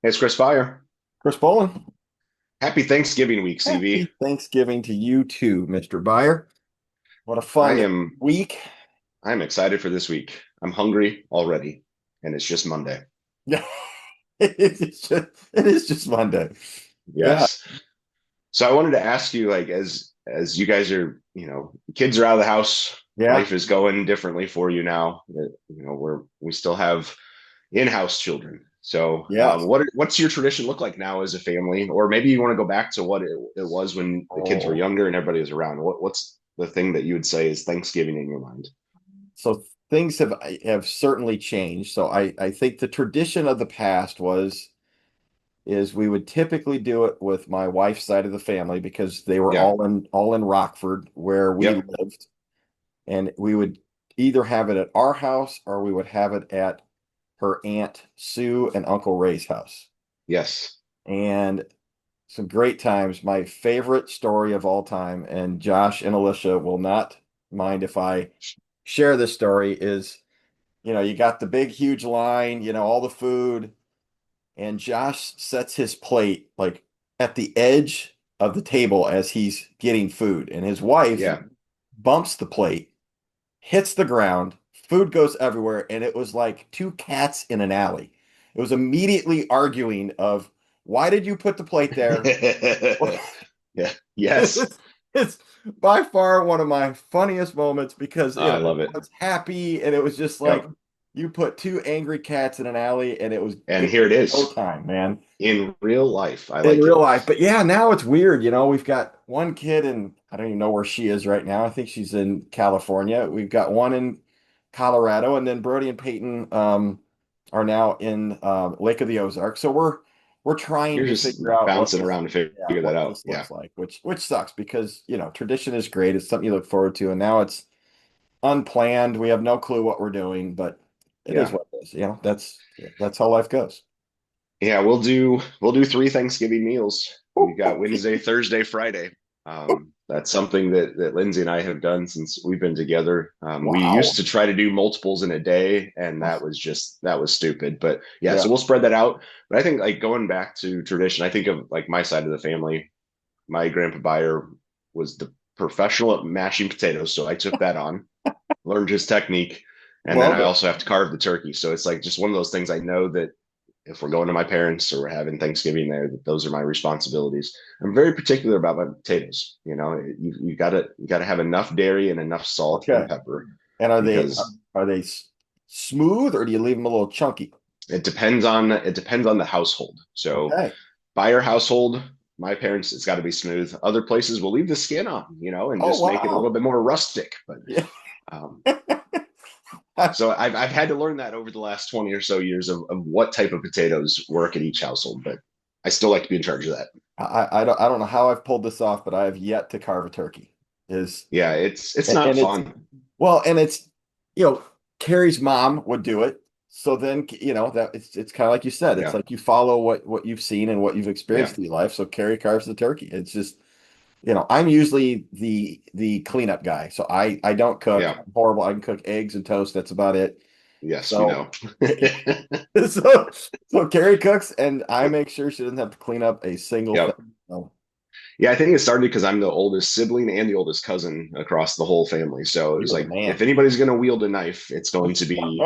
Hey, it's Chris Fire. Chris Boling. Happy Thanksgiving week, CV. Happy Thanksgiving to you too, Mr. Buyer. What a I fun am week. I'm excited for this week. I'm hungry already, and it's just Monday. Yeah, it is just Monday. Yeah, Yes. So I wanted to ask you, like, as you guys are, kids are out of the house, yeah, life is going differently for you now. We still have in-house children. So, yeah. what's your tradition look like now as a family? Or maybe you want to go back to what it was when the kids were Oh, younger and everybody was around. What's the thing that you would say is Thanksgiving in your mind? so things have certainly changed. So I think the tradition of the past is we would typically do it with my wife's side of the family because they were Yeah. all in Rockford where we Yep. lived, and we would either have it at our house or we would have it at her Aunt Sue and Uncle Ray's house. Yes. And some great times. My favorite story of all time, and Josh and Alicia will not mind if I share this story, is you got the big, huge line, all the food, and Josh sets his plate like at the edge of the table as he's getting food, and his wife Yeah. bumps the plate, hits the ground, food goes everywhere, and it was like two cats in an alley. It was immediately arguing of why did you put the plate there? Yeah. Yes. It's, it's by far one of my funniest moments because I love it. everyone's happy and it was just like Yep. you put two angry cats in an alley and And it here was it no is time, man. in real life. I In like real it. life. But yeah, now it's weird. We've got one kid and I don't even know where she is right now. I think she's in California. We've got one in Colorado, and then Brody and Peyton are now in Lake of the Ozarks. So we're trying You're to just figure out bouncing around to yeah, figure that what out. this Yeah. looks like, which sucks because tradition is great. It's something you look forward to, and now it's unplanned. We have no clue what we're doing, but it is Yeah. what it is. That's how life goes. Yeah, we'll do three Thanksgiving meals. We've got Wednesday, Thursday, Friday. That's something that Lindsay and I have done since we've been together. We used Wow. to try to do multiples in a day, and that was stupid. But yeah, Yeah. so we'll spread that out. But I think like going back to tradition, I think of like my side of the family. My grandpa Buyer was the professional at mashing potatoes, so I took that on, learned his technique, and then Love I it. also have to carve the turkey. So it's like just one of those things I know that if we're going to my parents or we're having Thanksgiving there, that those are my responsibilities. I'm very particular about my potatoes. You gotta have enough dairy and enough salt and Okay. pepper And are they because smooth or do you leave them a little chunky? it depends on the household. So Okay. by your household, my parents, it's got to be smooth. Other places will leave the skin on, and Oh, just make it a little wow. bit more rustic. But Yeah. um, so I've had to learn that over the last 20 or so years of what type of potatoes work at each household, but I still like to be in charge of that. I don't know how I've pulled this off, but I have yet to carve a turkey. Is Yeah, it's not and it's fun. well, and it's you know, Carrie's mom would do it. So then, that it's kind of like you said, it's Yeah, like you follow what you've seen and what you've yeah, experienced in your life. So Carrie carves the turkey. It's just, I'm usually the cleanup guy. So I don't cook. yeah. I'm horrible. I can cook eggs and toast. That's about it. Yes, we So know. so so Carrie cooks and I make sure she doesn't have to clean up a single Yep. thing. So Yeah, I think it started because I'm the oldest sibling and the oldest cousin across the whole family. So it was you're the like, if man. anybody's going to wield a knife, it's going to be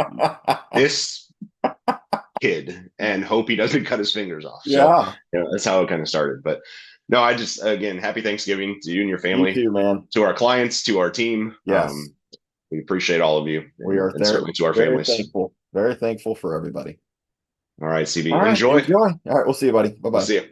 this kid and hope he doesn't cut his fingers off. So, Yeah. that's how it kind of started. But no, I just, again, happy Thanksgiving to you and your You family, too, man. to our clients, to our team. Yes. We appreciate all of you We and, are and there. certainly to our Very families. thankful. Very thankful for everybody. All right, All CB, right. enjoy. Enjoy. All right. We'll see you, buddy. We'll Bye-bye. see you.